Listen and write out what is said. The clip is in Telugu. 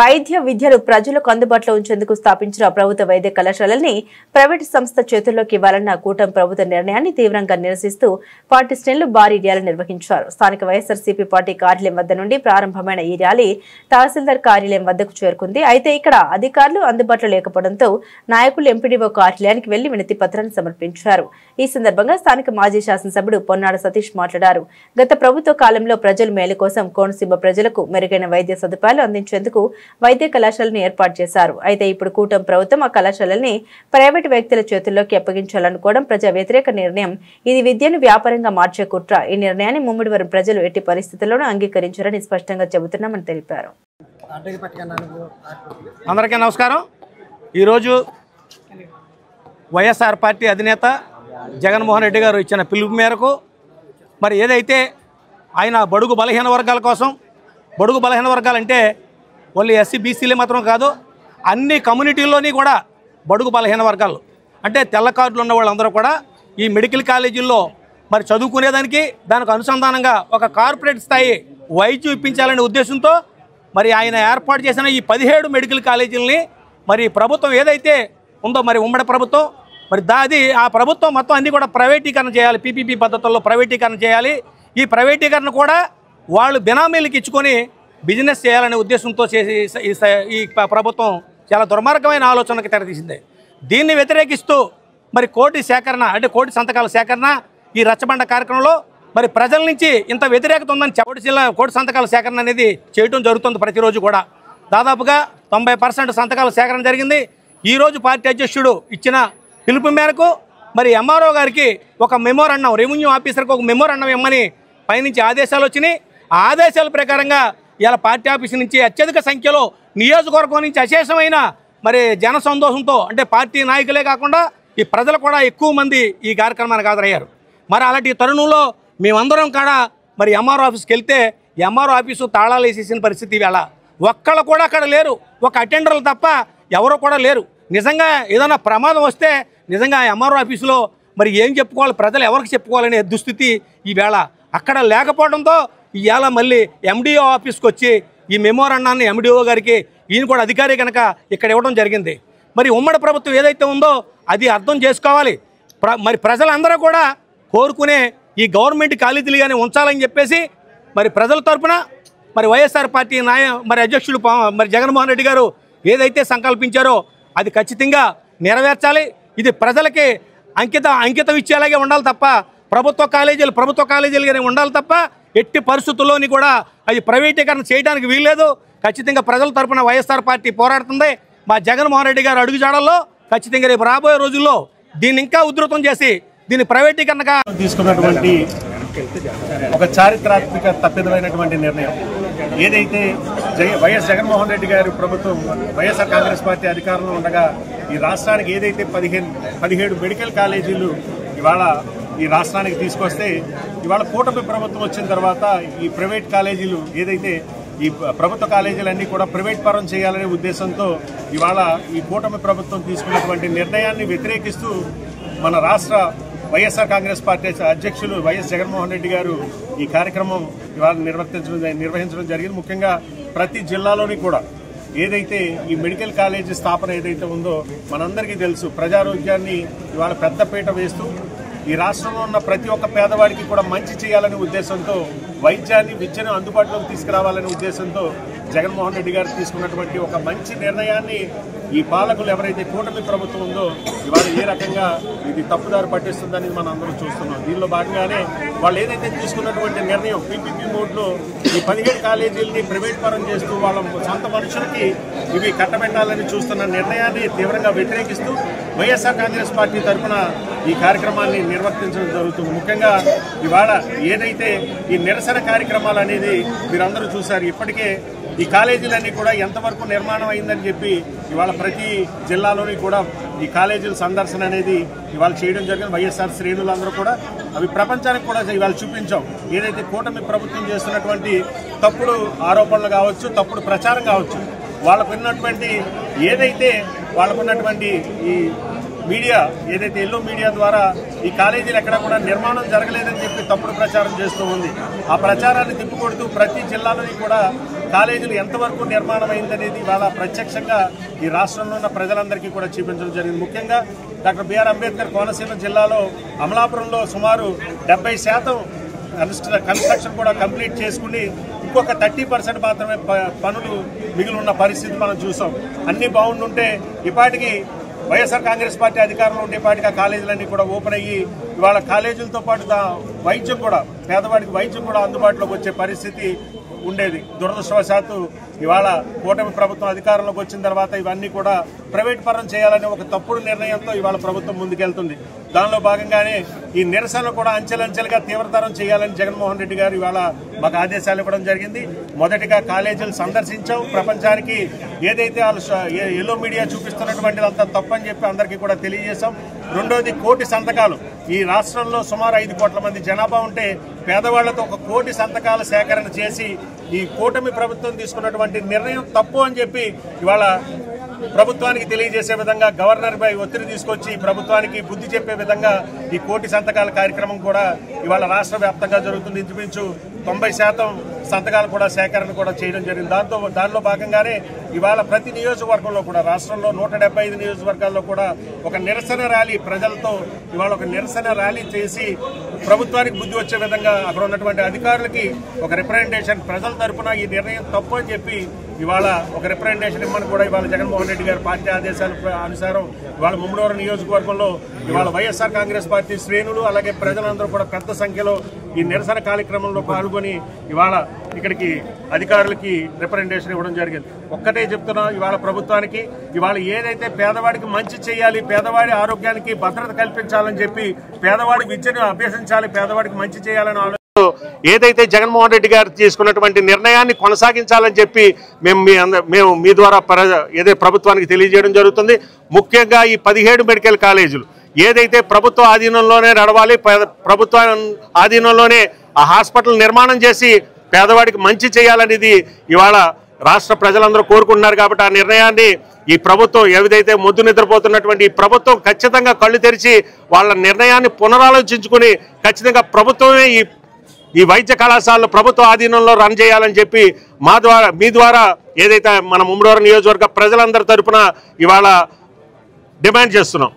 వైద్య విద్యను ప్రజలకు అందుబాటులో ఉంచేందుకు స్థాపించిన ప్రభుత్వ వైద్య కళాశాలల్ని ప్రైవేటు సంస్థ చేతుల్లోకి ఇవ్వాలన్న కూటమి ప్రభుత్వ నిర్ణయాన్ని తీవ్రంగా నిరసిస్తూ పార్టీ శ్రేణులు భారీ ర్యాలీ నిర్వహించారు. స్థానిక వైఎస్ఆర్సీపీ పార్టీ కార్యాలయం వద్ద నుండి ప్రారంభమైన ఈ ర్యాలీ తహసీల్దార్ కార్యాలయం వద్దకు చేరుకుంది. అయితే ఇక్కడ అధికారులు అందుబాటులో లేకపోవడంతో నాయకులు ఎంపీడీఓ కార్యాలయానికి వెళ్లి వినతి పత్రాన్ని సమర్పించారు. ఈ సందర్భంగా స్థానిక మాజీ శాసనసభ్యుడు పొన్నాడ సతీష్ మాట్లాడారు. గత ప్రభుత్వ కాలంలో ప్రజల మేలు కోసం కోనసీమ ప్రజలకు మెరుగైన వైద్య సదుపాయాలు అందించేందుకు వైద్య కళాశాలను ఏర్పాటు చేశారు. అయితే ఇప్పుడు కూటమి ప్రభుత్వం ఆ కళాశాలని ప్రైవేటు వ్యక్తుల చేతుల్లోకి అప్పగించాలనుకోవడం ప్రజా వ్యతిరేక నిర్ణయం. ఇది విద్యను వ్యాపారంగా మార్చే కుట్ర. ఈ నిర్ణయాన్ని ముమ్మిడివరం ప్రజలు ఎట్టి పరిస్థితుల్లోనూ అంగీకరించారని స్పష్టంగా చెబుతున్నామని తెలిపారు. అందరికీ నమస్కారం. ఈరోజు వైఎస్ఆర్ పార్టీ అధినేత జగన్మోహన్ రెడ్డి గారు ఇచ్చిన పిలుపు మేరకు మరి ఏదైతే ఆయన బడుగు బలహీన వర్గాల కోసం, బడుగు బలహీన వర్గాలంటే ఓన్లీ ఎస్సీ బీసీలే మాత్రం కాదు, అన్ని కమ్యూనిటీల్లోని కూడా బడుగు బలహీన వర్గాలు అంటే తెల్ల కార్డులు ఉన్న వాళ్ళందరూ కూడా ఈ మెడికల్ కాలేజీల్లో మరి చదువుకునేదానికి దానికి అనుసంధానంగా ఒక కార్పొరేట్ స్థాయి వైద్యం ఇప్పించాలనే ఉద్దేశంతో మరి ఆయన ఏర్పాటు చేసిన ఈ 17 మెడికల్ కాలేజీలని మరి ప్రభుత్వం ఏదైతే ఉందో మరి ఉమ్మడి ప్రభుత్వం మరి ఆ ప్రభుత్వం మొత్తం అన్నీ కూడా ప్రైవేటీకరణ చేయాలి, పీపీపీ పద్ధతుల్లో ప్రైవేటీకరణ చేయాలి. ఈ ప్రైవేటీకరణ కూడా వాళ్ళు బినామీలకు ఇచ్చుకొని బిజినెస్ చేయాలనే ఉద్దేశంతో చేసి ఈ ప్రభుత్వం చాలా దుర్మార్గమైన ఆలోచనకి తెరతీసింది. దీన్ని వ్యతిరేకిస్తూ మరి కోటి సేకరణ అంటే కోటి సంతకాల సేకరణ ఈ రచ్చబండ కార్యక్రమంలో మరి ప్రజల నుంచి ఇంత వ్యతిరేకత ఉందని కోటి సంతకాల సేకరణ అనేది చేయడం జరుగుతుంది. ప్రతిరోజు కూడా దాదాపుగా 90% సంతకాల సేకరణ జరిగింది. ఈరోజు పార్టీ అధ్యక్షుడు ఇచ్చిన పిలుపు మేరకు మరి ఎంఆర్ఓ గారికి ఒక మెమోరాండం, రెవెన్యూ ఆఫీసర్కి ఒక మెమోరాండం ఇమ్మని పైనుంచి ఆదేశాలు వచ్చినాయి. ఆ ఆదేశాల ప్రకారంగా ఇలా పార్టీ ఆఫీసు నుంచి అత్యధిక సంఖ్యలో నియోజకవర్గం నుంచి అశేషమైన మరి జన సంతోషంతో అంటే పార్టీ నాయకులే కాకుండా ఈ ప్రజలు కూడా ఎక్కువ మంది ఈ కార్యక్రమానికి హాజరయ్యారు. మరి అలాంటి తరుణంలో మేమందరం కూడా మరి ఎంఆర్ఓ ఆఫీస్కి వెళ్తే ఎంఆర్ఓ ఆఫీసు తాళాలు వేసేసిన పరిస్థితి వేళ ఒక్కళ్ళు కూడా అక్కడ లేరు, ఒక అటెండర్లు తప్ప ఎవరు కూడా లేరు. నిజంగా ఏదైనా ప్రమాదం వస్తే నిజంగా ఎంఆర్ఓ ఆఫీసులో మరి ఏం చెప్పుకోవాలి, ప్రజలు ఎవరికి చెప్పుకోవాలనే దుస్థితి ఈవేళ అక్కడ లేకపోవడంతో ఇవాళ మళ్ళీ ఎండిఓ ఆఫీస్కి వచ్చి ఈ మెమోరాండాన్ని ఎండిఓ గారికి ఈయన కూడా అధికారి కనుక ఇక్కడ ఇవ్వడం జరిగింది. మరి ఉమ్మడి ప్రభుత్వం ఏదైతే ఉందో అది అర్థం చేసుకోవాలి. మరి ప్రజలందరూ కూడా కోరుకునే ఈ గవర్నమెంట్ కాలేజీలు కానీ ఉంచాలని చెప్పేసి మరి ప్రజల తరఫున మరి వైఎస్ఆర్ పార్టీ మరి అధ్యక్షుడు మరి జగన్మోహన్ రెడ్డి గారు ఏదైతే సంకల్పించారో అది ఖచ్చితంగా నెరవేర్చాలి. ఇది ప్రజలకి అంకితం ఇచ్చేలాగే ఉండాలి తప్ప ప్రభుత్వ కాలేజీలుగానే ఉండాలి తప్ప ఎట్టి పరిస్థితుల్లోని కూడా అది ప్రైవేటీకరణ చేయడానికి వీల్లేదు. ఖచ్చితంగా ప్రజల తరఫున వైఎస్ఆర్ పార్టీ పోరాడుతుంది. మా జగన్మోహన్ రెడ్డి గారు అడుగుజాడల్లో ఖచ్చితంగా రేపు రాబోయే రోజుల్లో దీన్ని ఇంకా ఉధృతం చేసి దీన్ని ప్రైవేటీకరణగా తీసుకున్నటువంటి ఒక చారిత్రాత్మక తప్పిదమైనటువంటి నిర్ణయం ఏదైతే వైఎస్ జగన్మోహన్ రెడ్డి గారి ప్రభుత్వం వైఎస్ఆర్ కాంగ్రెస్ పార్టీ అధికారంలో ఉండగా ఈ రాష్ట్రానికి ఏదైతే 17 మెడికల్ కాలేజీలు ఇవాళ ఈ రాష్ట్రానికి తీసుకొస్తే ఇవాళ కూటమి ప్రభుత్వం వచ్చిన తర్వాత ఈ ప్రైవేట్ కాలేజీలు ఏదైతే ఈ ప్రభుత్వ కాలేజీలన్నీ కూడా ప్రైవేట్ పరం చేయాలనే ఉద్దేశంతో ఇవాళ ఈ కూటమి ప్రభుత్వం తీసుకున్నటువంటి నిర్ణయాన్ని వ్యతిరేకిస్తూ మన రాష్ట్ర వైఎస్ఆర్ కాంగ్రెస్ పార్టీ అధ్యక్షులు వైఎస్ జగన్మోహన్ రెడ్డి గారు ఈ కార్యక్రమం ఇవాళ నిర్వహించడం జరిగింది. ముఖ్యంగా ప్రతి జిల్లాలోని కూడా ఏదైతే ఈ మెడికల్ కాలేజీ స్థాపన ఏదైతే ఉందో మనందరికీ తెలుసు. ప్రజారోగ్యాన్ని ఇవాళ పెద్దపీట వేస్తూ ఈ రాష్ట్రంలో ఉన్న ప్రతి ఒక్క పేదవాడికి కూడా మంచి చేయాలనే ఉద్దేశంతో వైద్యాన్ని విద్యను అందుబాటులోకి తీసుకురావాలనే ఉద్దేశంతో జగన్మోహన్ రెడ్డి గారు తీసుకున్నటువంటి ఒక మంచి నిర్ణయాన్ని ఈ పాలకులు ఎవరైతే కూటమి ప్రభుత్వం ఉందో ఇవాళ ఏ రకంగా ఇది తప్పుదారి పట్టిస్తుందని మనం అందరం చూస్తున్నాం. దీనిలో భాగంగానే వాళ్ళు ఏదైతే తీసుకున్నటువంటి నిర్ణయం పీపీపీ మోడ్లో ఈ 17 కాలేజీలని ప్రైవేట్ పరం చేస్తూ వాళ్ళ సొంత మనుషులకి ఇవి కట్టబెట్టాలని చూస్తున్న నిర్ణయాన్ని తీవ్రంగా వ్యతిరేకిస్తూ వైఎస్ఆర్ కాంగ్రెస్ పార్టీ తరఫున ఈ కార్యక్రమాన్ని నిర్వర్తించడం జరుగుతుంది. ముఖ్యంగా ఇవాళ ఏదైతే ఈ నిరసన కార్యక్రమాలు అనేది మీరందరూ చూశారు. ఇప్పటికే ఈ కాలేజీలన్నీ కూడా ఎంతవరకు నిర్మాణం అయిందని చెప్పి ఇవాళ ప్రతి జిల్లాలోని కూడా ఈ కాలేజీల సందర్శన అనేది ఇవాళ చేయడం జరిగింది. వైఎస్ఆర్ శ్రేణులందరూ కూడా అవి ప్రపంచానికి కూడా ఇవాళ చూపించాం. ఏదైతే కూటమి ప్రభుత్వం చేస్తున్నటువంటి తప్పుడు ఆరోపణలు కావచ్చు, తప్పుడు ప్రచారం కావచ్చు, వాళ్ళకున్నటువంటి ఈ మీడియా ఏదైతే ఎల్లో మీడియా ద్వారా ఈ కాలేజీలు ఎక్కడ కూడా నిర్మాణం జరగలేదని చెప్పి తప్పుడు ప్రచారం చేస్తూ ఉంది. ఆ ప్రచారాన్ని తిప్పికొడుతూ ప్రతి జిల్లాలోని కూడా కాలేజీలు ఎంతవరకు నిర్మాణం అయిందనేది ఇవాళ ప్రత్యక్షంగా ఈ రాష్ట్రంలో ఉన్న ప్రజలందరికీ కూడా చూపించడం జరిగింది. ముఖ్యంగా డాక్టర్ బిఆర్ అంబేద్కర్ కోనసీమ జిల్లాలో అమలాపురంలో సుమారు 70% కన్స్ట్రక్షన్ కూడా కంప్లీట్ చేసుకుని ఇంకొక 30% మాత్రమే పనులు మిగిలి ఉన్న పరిస్థితి మనం చూసాం. అన్ని బాగుండుంటే ఇప్పటికీ వైఎస్ఆర్ కాంగ్రెస్ పార్టీ అధికారంలో ఉండే పాటికి కాలేజీలన్నీ కూడా ఓపెన్ అయ్యి ఇవాళ కాలేజీలతో పాటు వైద్యం కూడా పేదవాడికి వైద్యం కూడా అందుబాటులోకి వచ్చే పరిస్థితి ఉండేది. దురదృష్టవశాత్తు ఇవాళ కూటమి ప్రభుత్వం అధికారంలోకి వచ్చిన తర్వాత ఇవన్నీ కూడా ప్రైవేట్ పరం చేయాలనే ఒక తప్పుడు నిర్ణయంతో ఇవాళ ప్రభుత్వం ముందుకెళ్తుంది. దానిలో భాగంగానే ఈ నిరసనలు కూడా అంచెలంచెలుగా తీవ్రతరం చేయాలని జగన్మోహన్ రెడ్డి గారు ఇవాళ మాకు ఆదేశాలు ఇవ్వడం జరిగింది. మొదటిగా కాలేజీలు సందర్శించాం. ప్రపంచానికి ఏదైతే వాళ్ళు ఎల్లో మీడియా చూపిస్తున్నటువంటిది అంతా తప్పని చెప్పి అందరికీ కూడా తెలియజేశాం. రెండోది 1 కోటి సంతకాలు. ఈ రాష్ట్రంలో సుమారు 5 కోట్ల మంది జనాభా ఉంటే పేదవాళ్లతో 1 కోటి సంతకాల సేకరణ చేసి ఈ కూటమి ప్రభుత్వం తీసుకున్నటువంటి నిర్ణయం తప్పు అని చెప్పి ఇవాళ ప్రభుత్వానికి తెలియజేసే విధంగా గవర్నర్ పై ఒత్తిడి తీసుకొచ్చి ప్రభుత్వానికి బుద్ధి చెప్పే విధంగా ఈ 1 కోటి సంతకాల కార్యక్రమం కూడా ఇవాళ రాష్ట్ర వ్యాప్తంగా జరుగుతుంది. ఇంచుమించు 90% సంతకాలు కూడా సేకరణ కూడా చేయడం జరిగింది. దానిలో భాగంగానే ఇవాళ ప్రతి నియోజకవర్గంలో కూడా రాష్ట్రంలో 175 నియోజకవర్గాల్లో కూడా ఒక నిరసన ర్యాలీ ప్రజలతో ఇవాళ ఒక నిరసన ర్యాలీ చేసి ప్రభుత్వానికి బుద్ధి వచ్చే విధంగా అక్కడ ఉన్నటువంటి అధికారులకి ఒక రిప్రజెంటేషన్ ప్రజల తరఫున ఈ నిర్ణయం తప్పు అని చెప్పి ఇవాళ ఒక రిప్రజెంటేషన్ ఇవ్వమని కూడా ఇవాళ జగన్మోహన్ రెడ్డి గారి పార్టీ ఆదేశాల అనుసారం ఇవాళ ముమ్మడివరం నియోజకవర్గంలో ఇవాళ వైఎస్ఆర్ కాంగ్రెస్ పార్టీ శ్రేణులు అలాగే ప్రజలందరూ కూడా పెద్ద సంఖ్యలో ఈ నిరసన కార్యక్రమంలో పాల్గొని ఇవాళ ఇక్కడికి అధికారులకి రిప్రజెంటేషన్ ఇవ్వడం జరిగింది. ఒక్కటే చెప్తున్నా ఇవాళ ప్రభుత్వానికి ఇవాళ ఏదైతే పేదవాడికి మంచి చేయాలి, పేదవాడి ఆరోగ్యానికి భద్రత కల్పించాలని చెప్పి పేదవాడి విద్యను అభ్యసించాలి, పేదవాడికి మంచి చేయాలని ఏదైతే జగన్మోహన్ రెడ్డి గారు తీసుకున్నటువంటి నిర్ణయాన్ని కొనసాగించాలని చెప్పి మేము మీ ద్వారా ఏదైతే ప్రభుత్వానికి తెలియజేయడం జరుగుతుంది. ముఖ్యంగా ఈ 17 మెడికల్ కాలేజీలు ఏదైతే ప్రభుత్వ ఆధీనంలోనే నడవాలి, ప్రభుత్వ ఆధీనంలోనే ఆ హాస్పిటల్ నిర్మాణం చేసి పేదవాడికి మంచి చేయాలనేది ఇవాళ రాష్ట్ర ప్రజలందరూ కోరుకుంటున్నారు. కాబట్టి ఆ నిర్ణయాన్ని ఈ ప్రభుత్వం ఏదైతే మొద్దు నిద్రపోతున్నటువంటి ఈ ప్రభుత్వం ఖచ్చితంగా కళ్ళు తెరిచి వాళ్ళ నిర్ణయాన్ని పునరాలోచించుకుని ఖచ్చితంగా ప్రభుత్వమే ఈ వైద్య కళాశాలలో ప్రభుత్వ ఆధీనంలో రన్ చేయాలని చెప్పి మీ ద్వారా ఏదైతే మన ముమ్మడివరం నియోజకవర్గ ప్రజలందరి తరఫున ఇవాళ డిమాండ్ చేస్తున్నాం.